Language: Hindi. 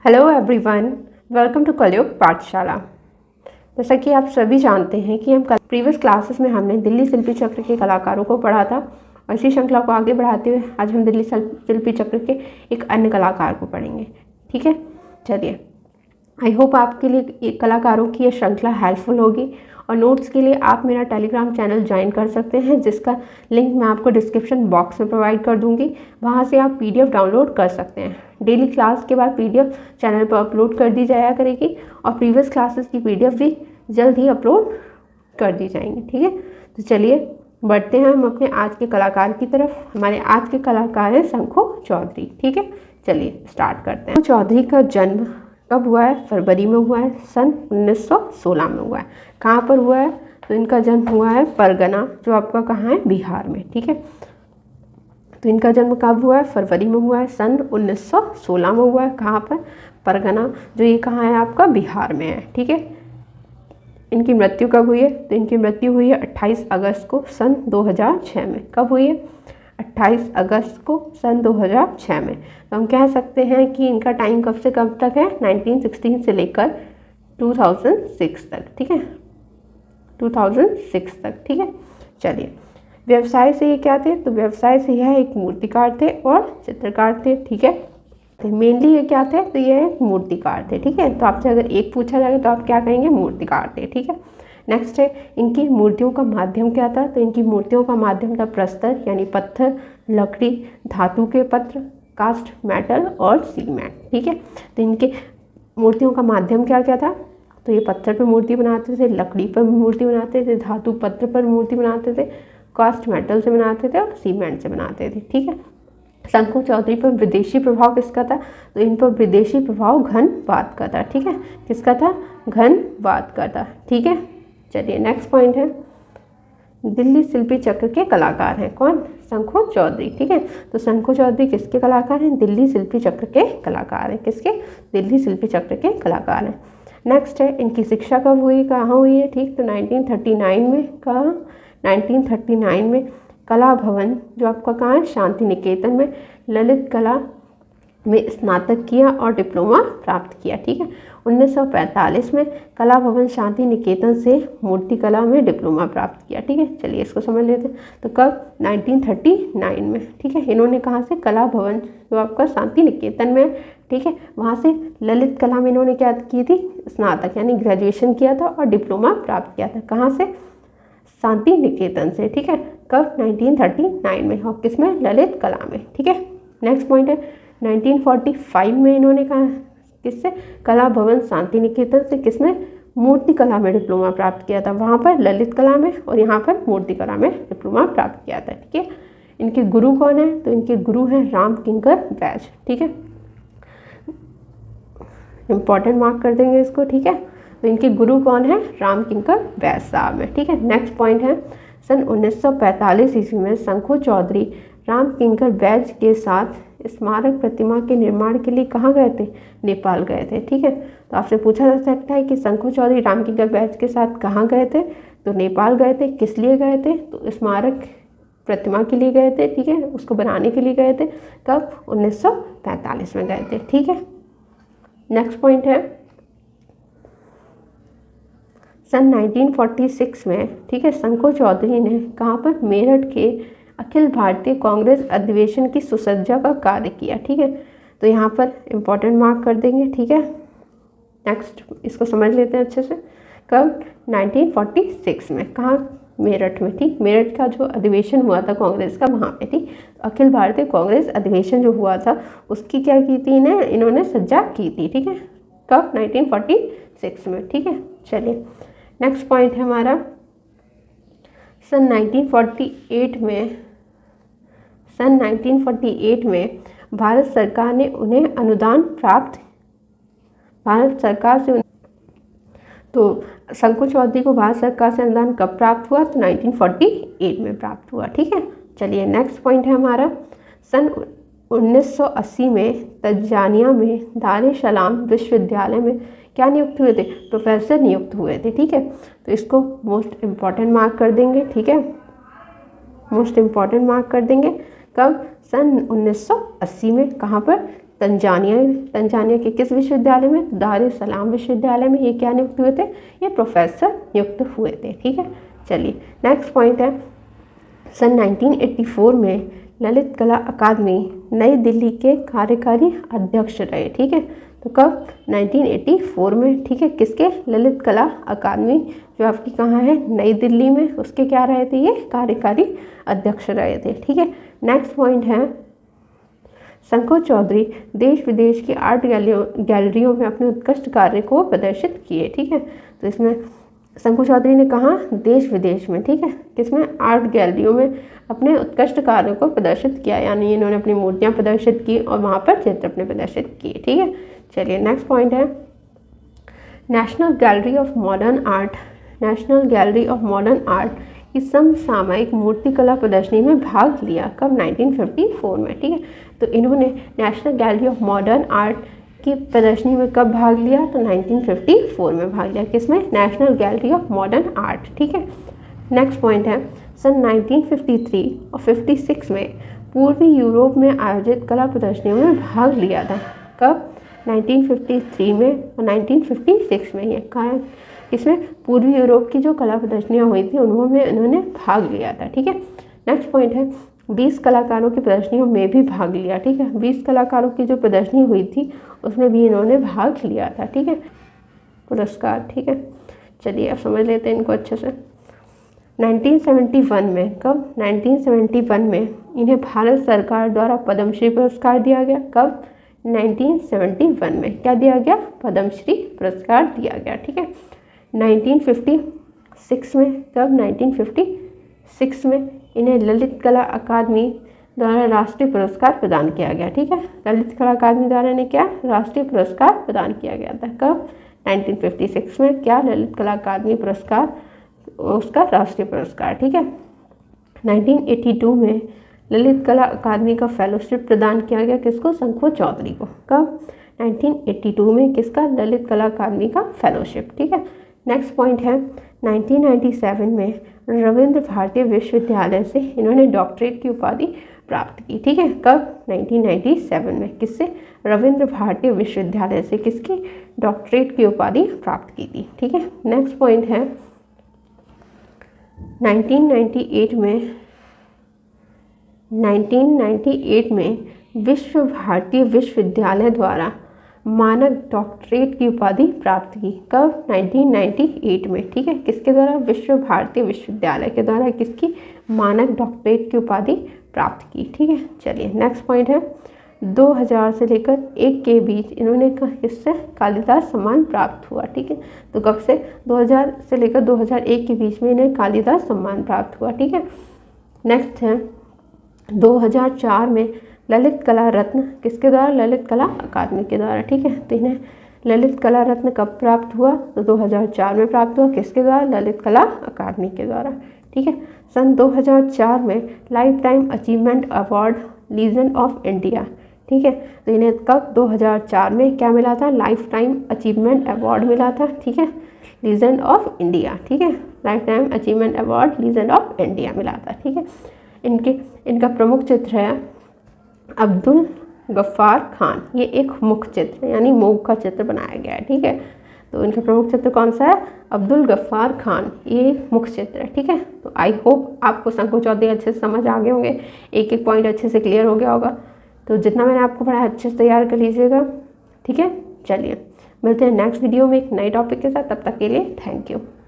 हेलो एवरीवन, वेलकम टू कलयुग पाठशाला। जैसा कि आप सभी जानते हैं कि हम प्रीवियस क्लासेस में हमने दिल्ली शिल्पी चक्र के कलाकारों को पढ़ा था और इसी श्रृंखला को आगे बढ़ाते हुए आज हम दिल्ली शिल्पी चक्र के एक अन्य कलाकार को पढ़ेंगे। ठीक है, चलिए। आई होप आपके लिए कलाकारों की ये श्रृंखला हेल्पफुल होगी और नोट्स के लिए आप मेरा टेलीग्राम चैनल ज्वाइन कर सकते हैं, जिसका लिंक मैं आपको डिस्क्रिप्शन बॉक्स में प्रोवाइड कर दूंगी। वहां से आप पीडीएफ डाउनलोड कर सकते हैं। डेली क्लास के बाद पीडीएफ चैनल पर अपलोड कर दी जाया करेगी और प्रीवियस क्लासेस की पीडीएफ भी जल्द ही अपलोड कर दी जाएंगी। ठीक है, तो चलिए बढ़ते हैं हम अपने आज के कलाकार की तरफ। हमारे आज के कलाकार हैं शंखू चौधरी। ठीक है, चलिए स्टार्ट करते हैं। चौधरी का जन्म कब हुआ है? फरवरी में हुआ है, सन 1916 में हुआ है। कहाँ पर हुआ है? तो इनका जन्म हुआ है परगना, जो आपका कहाँ है? बिहार में। ठीक है, तो इनका जन्म कब हुआ है? फरवरी में हुआ है, सन 1916 में हुआ है। कहाँ पर? परगना, जो ये कहाँ है? आपका बिहार में है। ठीक है, इनकी मृत्यु कब हुई है? तो इनकी मृत्यु हुई है 28 अगस्त को सन 2006 में। कब हुई है? 28 अगस्त को सन 2006 में। तो हम कह सकते हैं कि इनका टाइम कब से कब तक है? 1916 से लेकर 2006 तक। ठीक है, 2006 तक। ठीक है, चलिए। व्यवसाय से ये क्या थे? तो व्यवसाय से यह एक मूर्तिकार थे और चित्रकार थे। ठीक है, तो मेनली ये क्या थे? तो ये मूर्तिकार थे। ठीक है, तो आपसे अगर एक पूछा जाएगा तो आप क्या कहेंगे? मूर्तिकार थे। ठीक है, नेक्स्ट है इनकी मूर्तियों का माध्यम क्या था? तो इनकी मूर्तियों का माध्यम था प्रस्तर, यानी पत्थर, लकड़ी, धातु के पत्र, कास्ट मेटल और सीमेंट। ठीक है, तो इनके मूर्तियों का माध्यम क्या क्या था? तो ये पत्थर पर मूर्ति बनाते थे, लकड़ी पर मूर्ति बनाते थे, धातु पत्र पर मूर्ति बनाते थे, कास्ट मेटल से बनाते थे और सीमेंट से बनाते थे। ठीक है, शंखू चौधरी पर विदेशी प्रभाव किसका था? तो इन पर विदेशी प्रभाव घनवाद का था। ठीक है, किसका था? घनवाद का था। ठीक है, चलिए नेक्स्ट पॉइंट है, दिल्ली शिल्पी चक्र के कलाकार हैं कौन? शंखू चौधरी। ठीक है, तो शंखू चौधरी किसके कलाकार हैं? दिल्ली शिल्पी चक्र के कलाकार हैं। किसके? दिल्ली शिल्पी चक्र के कलाकार हैं। नेक्स्ट है इनकी शिक्षा कब हुई, कहाँ हुई है? ठीक, तो 1939 में। कहाँ? 1939 में कला भवन, जो आपका कहाँ है? शांति निकेतन में ललित कला में स्नातक किया और डिप्लोमा प्राप्त किया। ठीक है, 1945 में कला भवन शांति निकेतन से मूर्ति कला में डिप्लोमा प्राप्त किया। ठीक है, चलिए इसको समझ लेते हैं। तो कब? 1939 में। ठीक है, इन्होंने कहाँ से? कला भवन, जो आपका शांति निकेतन में। ठीक है, वहाँ से ललित कला में इन्होंने क्या की थी? स्नातक यानी ग्रेजुएशन किया था और डिप्लोमा प्राप्त किया था। कहाँ से? शांति निकेतन से। ठीक है, कब? 1939 में। और किसमें? ललित कला में। ठीक है, नेक्स्ट पॉइंट है 1945 में इन्होंने कहा किससे? कला भवन शांति निकेतन से। किसमें? मूर्ति कला में डिप्लोमा प्राप्त किया था। वहाँ पर ललित कला में और यहाँ पर मूर्ति कला में डिप्लोमा प्राप्त किया था। ठीक है, इनके गुरु कौन है? तो इनके गुरु हैं राम किंकर बैज। ठीक है, इंपॉर्टेंट मार्क कर देंगे इसको। ठीक है, तो इनके गुरु कौन है? राम किंकर बैज साहब है। ठीक है, नेक्स्ट पॉइंट है सन 1945 ईस्वी में शंखू चौधरी राम किंकर बैज के साथ स्मारक प्रतिमा के निर्माण के लिए कहाँ गए थे? नेपाल गए थे। ठीक है, तो आपसे पूछा जा सकता है कि शंखू चौधरी राम किंकर बैज के साथ कहाँ गए थे? तो नेपाल गए थे। किस लिए गए थे? तो स्मारक प्रतिमा के लिए गए थे। ठीक है, उसको बनाने के लिए गए थे। कब? 1945 में गए थे। ठीक है, नेक्स्ट पॉइंट है सन 1946 में। ठीक है, शंखू चौधरी ने कहाँ पर? मेरठ के अखिल भारतीय कांग्रेस अधिवेशन की सुसज्जा का कार्य किया। ठीक है, तो यहाँ पर इम्पोर्टेंट मार्क कर देंगे। ठीक है, नेक्स्ट इसको समझ लेते हैं अच्छे से। कब? 1946 में। कहाँ? मेरठ में। ठीक, मेरठ का जो अधिवेशन हुआ था कांग्रेस का, वहाँ पे। ठीक, अखिल भारतीय कांग्रेस अधिवेशन जो हुआ था उसकी क्या की थी? इन्होंने सज्जा की थी। ठीक है, कब? 1946 में। ठीक है, चलिए नेक्स्ट पॉइंट है हमारा सन 1948 में भारत सरकार ने उन्हें अनुदान प्राप्त, भारत सरकार से। तो शंखू चौधरी को भारत सरकार से अनुदान कब प्राप्त हुआ? तो 1948 में प्राप्त हुआ। ठीक है, चलिए नेक्स्ट पॉइंट है हमारा सन 1980 में तंजानिया में दार ए सलाम विश्वविद्यालय में क्या नियुक्त हुए थे? प्रोफेसर नियुक्त हुए थे। ठीक है, तो इसको मोस्ट इम्पॉर्टेंट मार्क कर देंगे। ठीक है, मोस्ट इम्पॉर्टेंट मार्क कर देंगे। कब? सन 1980 में। कहाँ पर? तंजानिया के किस विश्वविद्यालय में? दार एस सलाम विश्वविद्यालय में ये क्या नियुक्त हुए थे? ये प्रोफेसर नियुक्त हुए थे। ठीक है, चलिए नेक्स्ट पॉइंट है, सन 1984 में ललित कला अकादमी नई दिल्ली के कार्यकारी अध्यक्ष रहे। ठीक है, तो कब? 1984 में। ठीक है, किसके? ललित कला अकादमी जो आपकी कहाँ है? नई दिल्ली में, उसके क्या रहे थे? ये कार्यकारी अध्यक्ष रहे थे। ठीक है, नेक्स्ट पॉइंट है, शंकर चौधरी देश विदेश की आर्ट गैलरियों में अपने उत्कृष्ट कार्य को प्रदर्शित किए। ठीक है, तो इसमें शंकर चौधरी ने कहा देश विदेश में, ठीक है, किसमें? आर्ट गैलरियों में अपने उत्कृष्ट कार्यों को प्रदर्शित किया, यानी इन्होंने अपनी मूर्तियां प्रदर्शित की और वहाँ पर चित्र अपने प्रदर्शित किए। ठीक है, चलिए नेक्स्ट पॉइंट है, national gallery of modern art, national gallery of modern art की समसामयिक मूर्तिकला प्रदर्शनी में भाग लिया। कब? 1954 में। ठीक है, तो इन्होंने national gallery of modern art की प्रदर्शनी में कब भाग लिया? तो 1954 में भाग लिया। किसमें? National gallery of modern art. ठीक है, नेक्स्ट पॉइंट है, सन 1953 और 56 में पूर्वी यूरोप में आयोजित कला प्रदर्शनियों में भाग लिया था। कब? 1953 में और 1956 में। ये कहाँ? इसमें पूर्वी यूरोप की जो कला प्रदर्शनियाँ हुई थी उन्होंने इन्होंने भाग लिया था। ठीक है, नेक्स्ट पॉइंट है, 20 कलाकारों की प्रदर्शनियों में भी भाग लिया। ठीक है, 20 कलाकारों की जो प्रदर्शनी हुई थी उसमें भी इन्होंने भाग लिया था। ठीक है, पुरस्कार। ठीक है, चलिए अब समझ लेते हैं इनको अच्छे से। 1971 में, कब? 1971 में इन्हें भारत सरकार द्वारा पद्मश्री पुरस्कार दिया गया। कब? 1971 में क्या दिया गया? पद्मश्री पुरस्कार दिया गया। ठीक है, 1956 में, कब? 1956 में इन्हें ललित कला अकादमी द्वारा राष्ट्रीय पुरस्कार प्रदान किया गया। ठीक है, ललित कला अकादमी द्वारा इन्हें क्या? राष्ट्रीय पुरस्कार प्रदान किया गया था। कब? 1956 में। क्या? ललित कला अकादमी पुरस्कार, उसका राष्ट्रीय पुरस्कार। ठीक है, 1982 में ललित कला अकादमी का फेलोशिप प्रदान किया गया। किसको? शंकर चौधरी को। कब? 1982 में। किसका? ललित कला अकादमी का फेलोशिप। ठीक है, नेक्स्ट पॉइंट है, 1997 में रविंद्र भारतीय विश्वविद्यालय से इन्होंने डॉक्टरेट की उपाधि प्राप्त की। ठीक है, कब? 1997 में। किससे? रविंद्र भारतीय विश्वविद्यालय से किसकी? डॉक्टरेट की उपाधि प्राप्त की थी। ठीक है, नेक्स्ट पॉइंट है, 1998 में विश्व भारतीय विश्वविद्यालय द्वारा मानक डॉक्टरेट की उपाधि प्राप्त की। कब? 1998 में। ठीक है, किसके द्वारा? विश्व भारतीय विश्वविद्यालय के द्वारा किसकी? मानक डॉक्टरेट की उपाधि प्राप्त की। ठीक है, चलिए नेक्स्ट पॉइंट है, 2000 से लेकर 1 के बीच इन्होंने किससे? कालिदास सम्मान प्राप्त हुआ। ठीक है, तो कब से? 2000 से लेकर 2001 के बीच में इन्हें कालिदास सम्मान प्राप्त हुआ। ठीक है, नेक्स्ट है, 2004 में ललित कला रत्न किसके द्वारा? ललित कला अकादमी के द्वारा। ठीक है, तो इन्हें ललित कला रत्न कब प्राप्त हुआ? तो 2004 में प्राप्त हुआ। किसके द्वारा? ललित कला अकादमी के द्वारा। ठीक है, सन 2004 में lifetime achievement award legion of India. ठीक है, तो इन्हें कब? 2004 में क्या मिला था? लाइफ टाइम अचीवमेंट अवार्ड मिला था। ठीक है, लीजन ऑफ इंडिया। ठीक है, lifetime achievement award legion of India मिला था। ठीक है, इनका प्रमुख चित्र है अब्दुल गफ्फार खान। ये एक मुख चित्र यानी मूक का चित्र बनाया गया है। ठीक है, तो इनका प्रमुख चित्र कौन सा है? अब्दुल गफ्फार खान, ये मुख चित्र है। ठीक है, तो आई होप आपको शंकर चौधरी अच्छे से समझ आ गए होंगे, एक एक पॉइंट अच्छे से क्लियर हो गया होगा। तो जितना मैंने आपको पढ़ाया अच्छे से तैयार कर लीजिएगा। ठीक है, चलिए मिलते हैं नेक्स्ट वीडियो में एक नए टॉपिक के साथ। तब तक के लिए थैंक यू।